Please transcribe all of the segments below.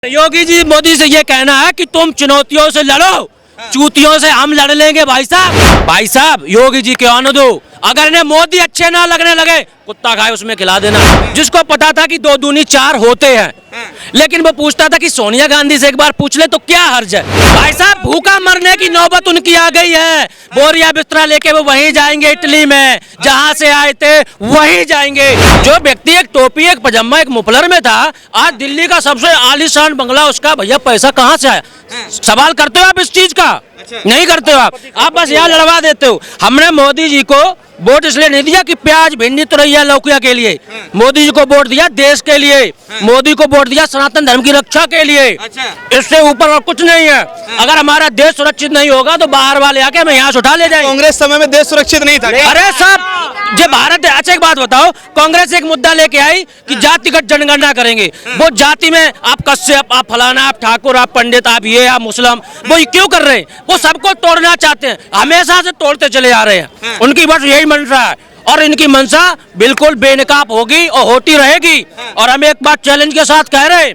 योगी जी मोदी से ये कहना है कि तुम चुनौतियों से लड़ो, चूतियों से हम लड़ लेंगे। भाई साहब योगी जी के आने दो। अगर इन्हें मोदी अच्छे ना लगने लगे, कुत्ता खाए उसमें खिला देना। जिसको पता था कि 2 दूनी 4 होते हैं, लेकिन वो पूछता था कि सोनिया गांधी से एक बार पूछ ले तो क्या हर्ज है। भाई साहब भूखा मरने की नौबत उनकी आ गई है। बोरिया बिस्तरा लेके वो वहीं जाएंगे, इटली में जहां से आए थे वहीं जाएंगे। जो व्यक्ति एक टोपी, एक पजामा, एक मुफलर में था, आज दिल्ली का सबसे आलीशान बंगला उसका। भैया पैसा कहाँ से आया? सवाल करते हो आप इस चीज का? नहीं करते हो आप बस यहाँ लड़वा देते हो। हमने मोदी जी को वोट इसलिए नहीं दिया कि प्याज, भिंडी, तुरैया, लौकिया के लिए। मोदी जी को वोट दिया देश के लिए। मोदी को वोट दिया सनातन धर्म की रक्षा के लिए। इससे ऊपर और कुछ नहीं है। अगर हमारा देश सुरक्षित नहीं होगा तो बाहर वाले आके हमें यहाँ से उठा ले जाएंगे। कांग्रेस समय में देश सुरक्षित नहीं था। अरे साहब ये भारत है। अच्छा एक बात बताओ, कांग्रेस एक मुद्दा लेके आई कि जातिगत जनगणना करेंगे। वो जाति में आप कश्यप, आप फलाना, आप ठाकुर, आप पंडित, आप ये, आप मुस्लिम, वो क्यों कर रहे हैं? वो सबको तोड़ना चाहते हैं, हमेशा से तोड़ते चले आ रहे हैं। उनकी बस यही मंशा है और इनकी मंशा बिल्कुल बेनकाब होगी और होती रहेगी। और हम एक बात चैलेंज के साथ कह रहे हैं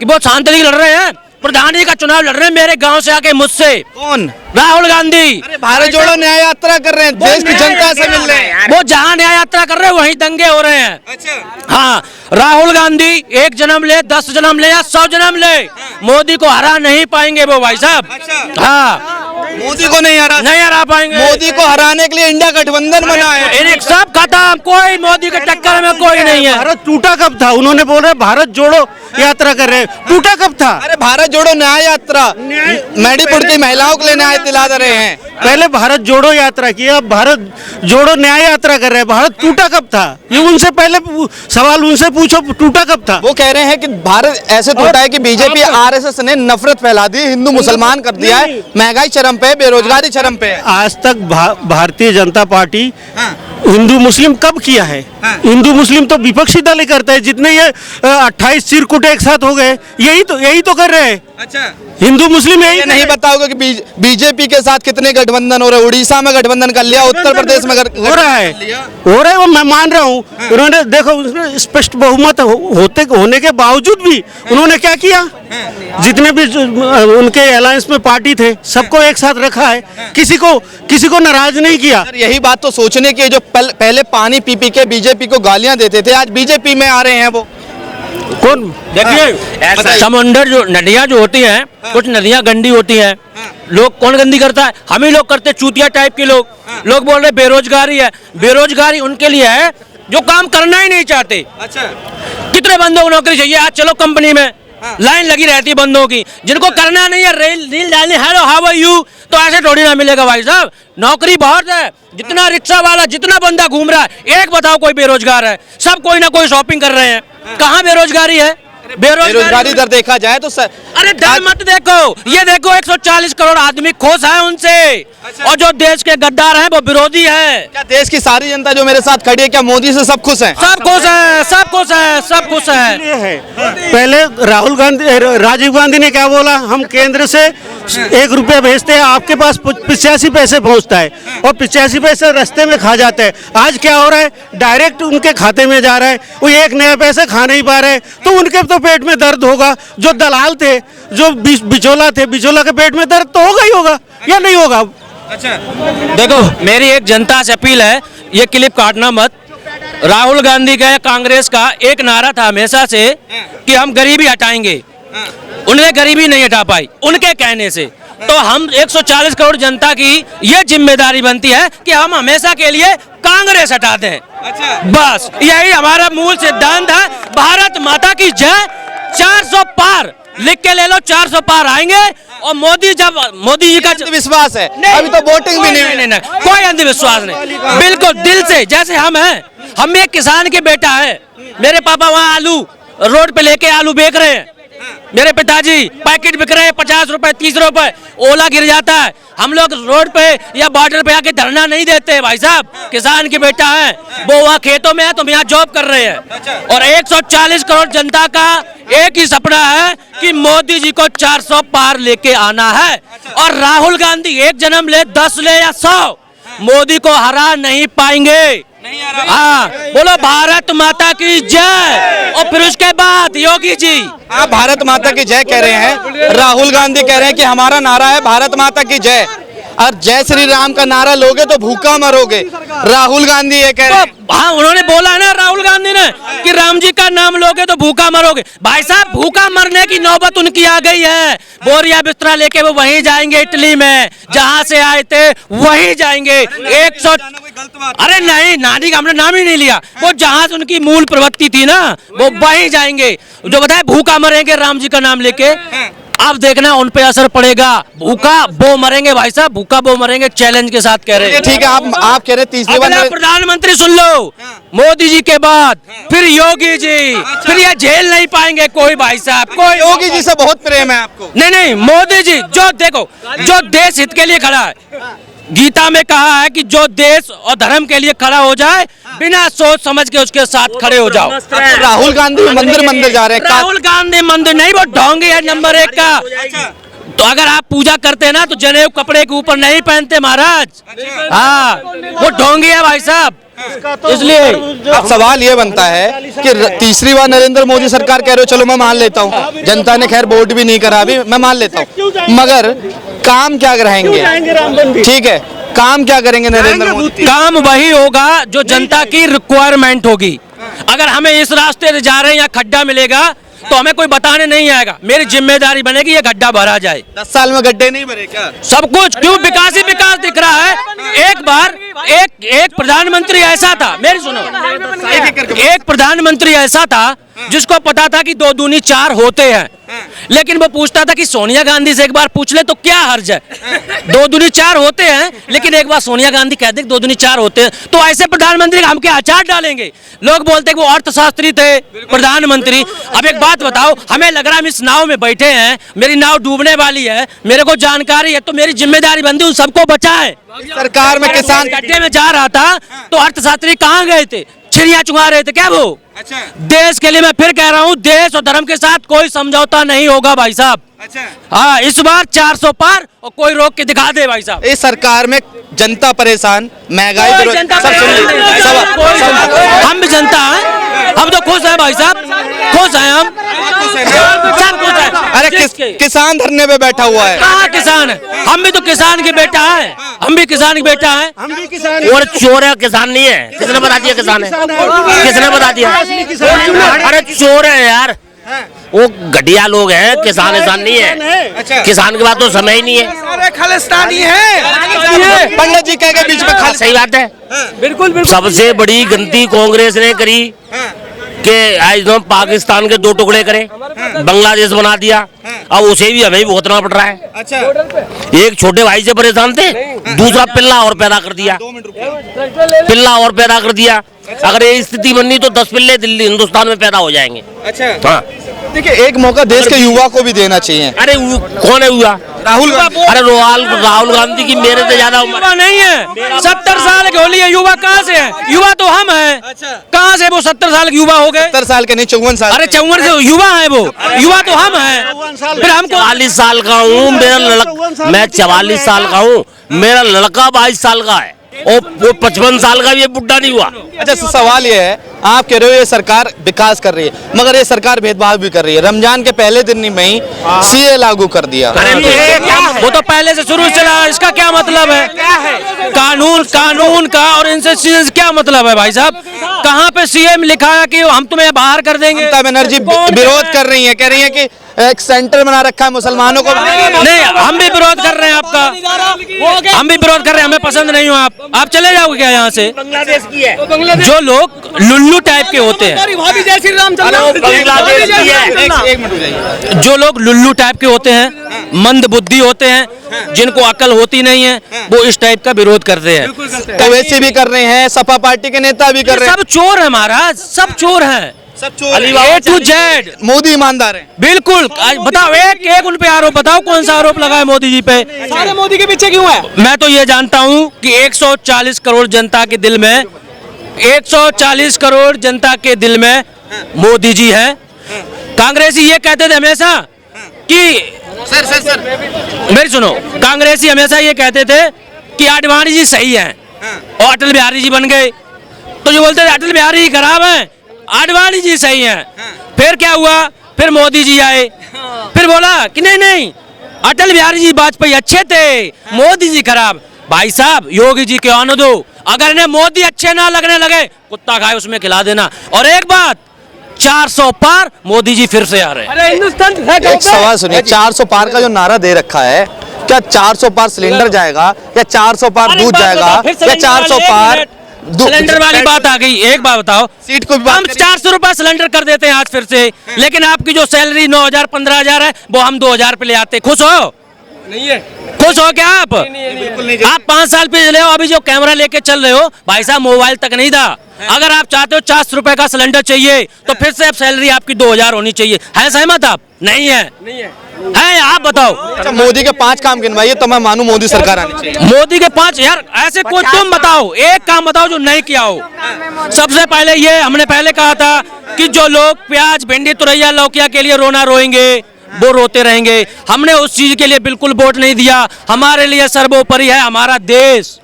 कि वो शांति लड़ रहे हैं, प्रधानी का चुनाव लड़ रहे हैं मेरे गांव से आके मुझसे। कौन? राहुल गांधी। अरे भारत जोड़ो न्याय यात्रा कर रहे हैं, देश की जनता से मिल रहे हैं। वो जहाँ न्याय यात्रा कर रहे हैं वहीं दंगे हो रहे हैं। अच्छा। हाँ, राहुल गांधी 1 जन्म ले, 10 जन्म ले या 100 जन्म ले, मोदी को हरा नहीं पाएंगे वो भाई साहब। अच्छा। हाँ, मोदी को नहीं हरा पाएंगे। मोदी को हराने के लिए इंडिया गठबंधन बना है। इन्हें सब खत्म, कोई मोदी के टक्कर में कोई नहीं है। भारत टूटा कब था? उन्होंने बोल रहे भारत जोड़ो यात्रा कर रहे हैं, टूटा कब था? अरे भारत जोड़ो न्याय यात्रा मणिपुर की महिलाओं के लिए न्याय दिला रहे हैं। पहले भारत जोड़ो यात्रा की, अब भारत जोड़ो न्याय यात्रा कर रहे हैं। भारत टूटा कब था? ये उनसे पहले सवाल उनसे पूछो, टूटा कब था? वो कह रहे हैं कि भारत ऐसे टूटा है कि बीजेपी आरएसएस ने नफरत फैला दी, हिंदू मुसलमान कर दिया है, महंगाई चरम पे, बेरोजगारी चरम पे है। आज तक भारतीय जनता पार्टी हिंदू मुस्लिम कब किया है? हिंदू मुस्लिम तो विपक्षी दल ही करता है। जितने ये 28 चिरकुट एक साथ हो गए, यही तो कर रहे हैं। अच्छा, हिंदू मुस्लिम यही नहीं बताओगे कि बीजेपी के साथ कितने गठबंधन हो रहे? उड़ीसा में गठबंधन कर लिया, उत्तर प्रदेश में हो रहा है वो मैं मान रहा हूँ। उन्होंने देखो स्पष्ट बहुमत होने के बावजूद भी उन्होंने क्या किया? जितने भी उनके अलायंस में पार्टी थे सबको एक साथ रखा है, किसी को नाराज नहीं किया। यही बात तो सोचने की, जो पहले पानी पी के बीजेपी को गालियां देते थे, आज बीजेपी में आ रहे हैं वो। कौन? देखिए समुंदर जो नदियाँ जो होती हैं, कुछ नदियाँ गंदी होती हैं। लोग कौन गंदी करता है? हम ही लोग करते, चूतिया टाइप के लोग। लोग बोल रहे बेरोजगारी है। बेरोजगारी उनके लिए है जो काम करना ही नहीं चाहते। अच्छा, कितने बंदों को नौकरी चाहिए? आज चलो कंपनी में लाइन लगी रहती है बंदों की। जिनको करना नहीं है, रील डालनी, हेलो हाउ आर यू, तो ऐसे थोड़ी ना मिलेगा भाई साहब। नौकरी बहुत है, जितना रिक्शा वाला, जितना बंदा घूम रहा है, एक बताओ कोई बेरोजगार है? सब कोई ना कोई शॉपिंग कर रहे हैं। कहाँ बेरोजगारी है? बेरोजगारी दर देखा जाए तो अरे दर मत देखो, ये देखो 140 करोड़ आदमी खुश है उनसे। और जो देश के गद्दार हैं वो विरोधी है। क्या देश की सारी जनता जो मेरे साथ खड़ी है, क्या मोदी से सब खुश हैं? सब खुश है, सब खुश है, सब खुश है। पहले राजीव गांधी ने क्या बोला? हम केंद्र से 1 रुपया भेजते हैं, आपके पास 85 पैसे पहुंचता है और 85 पैसे रास्ते में खा जाते हैं। आज क्या हो रहा है? डायरेक्ट उनके खाते में जा रहा है। वो 1 नया पैसे खा नहीं पा रहे, तो उनके तो पेट में दर्द होगा। जो दलाल थे, जो बिचौला थे, बिचौला के पेट में दर्द तो होगा ही होगा, या नहीं होगा? अच्छा, देखो मेरी एक जनता से अपील है, ये क्लिप काटना मत। राहुल गांधी का, कांग्रेस का एक नारा था हमेशा से कि हम गरीबी हटाएंगे। उन्हें गरीबी नहीं हटा पाई उनके कहने से। तो हम 140 करोड़ जनता की ये जिम्मेदारी बनती है कि हम हमेशा के लिए कांग्रेस हटा दें। अच्छा, बस यही हमारा मूल सिद्धांत है। भारत माता की जय। 400 पार लिख के ले लो, 400 पार आएंगे। और मोदी जी का विश्वास है, अभी तो वोटिंग भी नहीं, कोई अंधविश्वास नहीं, बिल्कुल दिल से। जैसे हम एक किसान के बेटा है। मेरे पापा वहाँ आलू रोड पे लेके आलू बेच रहे हैं। मेरे पिताजी पैकेट बिक रहे हैं 50 रुपए, 30 रुपए, ओला गिर जाता है। हम लोग रोड पे या बॉर्डर पे आके धरना नहीं देते भाई साहब। किसान की बेटा है, वो वहाँ खेतों में है, तुम यहाँ जॉब कर रहे हैं। और 140 करोड़ जनता का एक ही सपना है कि मोदी जी को 400 पार लेके आना है। और राहुल गांधी 1 जन्म ले, 10 ले या 100, मोदी को हरा नहीं पाएंगे। हाँ, बोलो भारत माता की जय। और फिर उसके बाद योगी जी, आप भारत माता की जय कह रहे हैं, राहुल गांधी कह रहे हैं कि हमारा नारा है भारत माता की जय, और जय श्री राम का नारा लोगे तो भूखा मरोगे। राहुल गांधी ये कह रहे हैं। हाँ, उन्होंने बोला है ना राहुल गांधी ने कि राम जी का नाम लोगे तो भूखा मरोगे। भाई साहब, भूखा मरने की नौबत उनकी आ गई है। बोरिया बिस्तरा लेके वो वहीं जाएंगे, इटली में जहां से आए थे वहीं जाएंगे। 100 अरे नहीं, नानी का हमने नाम ही नहीं लिया। वो जहां से उनकी मूल प्रवृत्ति थी ना, वो वहीं जाएंगे। जो बताए भूखा मरेंगे राम जी का नाम लेके। अब देखना उन पे असर पड़ेगा। भूखा वो मरेंगे भाई साहब, भूखा वो मरेंगे, चैलेंज के साथ कह रहे हैं। ठीक है, आप कह रहे हैं तीसरी अगला बार प्रधानमंत्री सुन लो, मोदी जी के बाद फिर योगी जी, फिर ये झेल नहीं पाएंगे कोई भाई साहब, कोई। योगी जी से बहुत प्रेम है आपको। नहीं नहीं, मोदी जी जो देखो, जो देश हित के लिए खड़ा है, गीता में कहा है कि जो देश और धर्म के लिए खड़ा हो जाए, बिना सोच समझ के उसके साथ खड़े हो जाओ। राहुल गांधी मंदिर जा रहे हैं। राहुल गांधी मंदिर नहीं, वो ढोंगी है नंबर 1 का। तो अगर आप पूजा करते हैं ना तो जनेऊ कपड़े के ऊपर नहीं पहनते महाराज। हाँ, वो ढोंगी है भाई साहब। इसलिए अब सवाल ये बनता है कि तीसरी बार नरेंद्र मोदी सरकार कह रहे हो, चलो मैं मान लेता हूँ, जनता ने खैर वोट भी नहीं करा, अभी मैं मान लेता हूँ, मगर काम क्या कराएंगे? ठीक है, काम क्या करेंगे नरेंद्र मोदी? काम वही होगा जो जनता की रिक्वायरमेंट होगी। अगर हमें इस रास्ते से जा रहे हैं या खड्डा मिलेगा तो हमें कोई बताने नहीं आएगा। मेरी जिम्मेदारी बनेगी ये गड्ढा भरा जाए। 10 साल में गड्ढे नहीं भरे क्या? सब कुछ क्यों, विकास ही विकास दिख रहा है। एक बार एक प्रधानमंत्री ऐसा था, मेरी सुनो, एक प्रधानमंत्री ऐसा था जिसको पता था कि 2 दूनी 4 होते हैं, लेकिन वो पूछता था कि सोनिया गांधी से एक बार पूछ ले तो क्या हर्ज है। 2 दूनी 4 होते हैं, लेकिन एक बार सोनिया गांधी कह दे 2 दूनी 4 होते हैं, तो ऐसे प्रधानमंत्री हम क्या अचार डालेंगे? लोग बोलते कि वो अर्थशास्त्री थे प्रधानमंत्री। अब एक बात बताओ, हमें लग रहा है हम इस नाव में बैठे हैं, मेरी नाव डूबने वाली है, मेरे को जानकारी है, तो मेरी जिम्मेदारी बनती है उन सबको बचाए। सरकार में किसान गड्ढे में जा रहा था तो अर्थशास्त्री कहाँ गए थे? छिड़ियाँ चुगा रहे थे क्या वो? अच्छा, देश के लिए मैं फिर कह रहा हूँ, देश और धर्म के साथ कोई समझौता नहीं होगा भाई साहब। अच्छा, हाँ, इस बार 400 पार और कोई रोक के दिखा दे भाई साहब। इस सरकार में जनता परेशान, महंगाई कोई बेरोजगारी- जनता सब सुन लीजिए, हम भी जनता हैं, हम तो खुश हैं भाई साहब, खुश हैं हम, सब खुश हैं। अरे किसान धरने पे बैठा हुआ है। कहाँ किसान है? हम भी तो किसान की बेटा है, हम भी किसान की बेटा है। हम भी किसान और चोर है, किसान नहीं है। किसने बता दिया किसान है? किसने बता दिया? अरे चोर है यार, वो घटिया लोग हैं, किसान इंसान नहीं है। अच्छा, किसान के बाद तो समय ही नहीं है। सारे खालिस्तानी हैं। पंडित जी कह के बीच में खाली। सही बात है, बिल्कुल। सबसे बड़ी गलती कांग्रेस ने करी कि आज तो पाकिस्तान के 2 टुकड़े करे, बांग्लादेश बना दिया, अब उसे भी हमें भुगतना पड़ रहा है। अच्छा, एक छोटे भाई से परेशान थे, दूसरा पिल्ला और पैदा कर दिया, पिल्ला और पैदा कर दिया। अगर ये स्थिति बननी तो 10 पिल्ले दिल्ली हिंदुस्तान में पैदा हो जाएंगे। अच्छा, हाँ, देखिए एक मौका देश के युवा को भी देना चाहिए। अरे कौन है हुआ? राहुल गांधी। अरे राहुल गांधी की मेरे से ज्यादा उम्र नहीं है। 70 साल के होली है, युवा कहाँ से है? युवा तो हम हैं। कहाँ से वो 70 साल के युवा हो गए? 70 साल के नहीं, 54 साल। अरे 54 से युवा है वो, युवा तो हम हैं। फिर हमको 44 साल का हूँ, मेरा लड़का, मैं 44 साल का हूँ, मेरा लड़का 22 साल का है, और वो 55 साल का भी बुढ़ा नहीं हुआ। अच्छा, सवाल ये है, आप कह रहे हो ये सरकार विकास कर रही है, मगर ये सरकार भेदभाव भी कर रही है। रमजान के पहले दिन में ही सीए लागू कर दिया। वो तो पहले से शुरू चला, इसका क्या मतलब है? कानून का और इनसे क्या मतलब है भाई साहब? कहाँ पे सीएम लिखा है कि हम तुम्हें बाहर कर देंगे? ममता बनर्जी विरोध कर रही है, कह रही है कि एक सेंटर बना रखा है मुसलमानों को। नहीं, हम भी विरोध कर रहे हैं आपका, हम भी विरोध कर रहे हैं, हमें पसंद नहीं हो आप चले जाओगे क्या यहाँ से? बांग्लादेश की है। जो लोग लुल्लू टाइप के होते हैं, जो लोग लुल्लू टाइप के होते हैं, मंद बुद्धि होते हैं, जिनको अकल होती नहीं है, वो इस टाइप का विरोध करते हैं। ओवैसी भी कर रहे हैं, सपा पार्टी के नेता भी कर रहे हैं। सब चोर है महाराज, सब चोर हैं, सब चोर A to Z। मोदी ईमानदार है, बिल्कुल। बताओ एक उन पे आरोप बताओ, कौन सा आरोप लगा है मोदी जी पे? सारे मोदी के पीछे क्यों है? मैं तो ये जानता हूँ कि 140 करोड़ जनता के दिल में, 140 करोड़ जनता के दिल में मोदी जी है। कांग्रेसी ये कहते थे हमेशा कि सर मेरी सुनो, कांग्रेसी हमेशा ये कहते थे कि आडवाणी जी सही हैं और अटल बिहारी जी बन गए, तो जो बोलते थे अटल बिहारी जी खराब है, आडवाणी जी सही है। फिर क्या हुआ, फिर मोदी जी आए, फिर बोला कि नहीं नहीं अटल बिहारी जी वाजपेयी अच्छे थे, मोदी जी खराब। भाई साहब योगी जी के आने दो, अगर इन्हें मोदी अच्छे ना लगने लगे कुत्ता खाए उसमें खिला देना। और एक बात, 400 पार मोदी जी फिर से आ रहे हैं। अरे हिंदुस्तान एक सवाल सुनिए, 400 पार का जो नारा दे रखा है, क्या 400 पार सिलेंडर जाएगा या 400 पार दूध जाएगा या 400 पार सिलेंडर वाली बात आ गई। एक बात बताओ, सीट को भी हम 400 रुपए सिलेंडर कर देते हैं आज फिर से, लेकिन आपकी जो सैलरी 9,000 15,000 है वो हम 2,000 पे ले आते। खुश हो? नहीं है। खुश हो क्या आप? आप 5 साल पे चले हो, अभी जो कैमरा लेके चल रहे हो भाई साहब, मोबाइल तक नहीं था। अगर आप चाहते हो 400 रुपए का सिलेंडर चाहिए तो फिर से अब सैलरी आपकी 2,000 होनी चाहिए। है सहमत आप? नहीं है। नहीं है। है, आप बताओ। अच्छा, मोदी के 5 काम गिनवाइए तो मैं मानूं मोदी सरकार आनी चाहिए। मोदी के 5 यार ऐसे कोई तुम बताओ, एक काम बताओ जो नहीं किया हो। सबसे पहले ये हमने पहले कहा था कि जो लोग प्याज भिंडी तुरैया लौकिया के लिए रोना रोएंगे वो रोते रहेंगे। हमने उस चीज के लिए बिल्कुल वोट नहीं दिया। हमारे लिए सर्वोपरि है हमारा देश।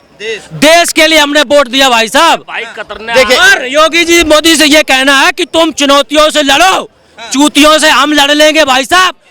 देश के लिए हमने वोट दिया भाई साहब। देखिए, और योगी जी मोदी से ये कहना है कि तुम चुनौतियों से लड़ो, चूतियों से हम लड़ लेंगे भाई साहब।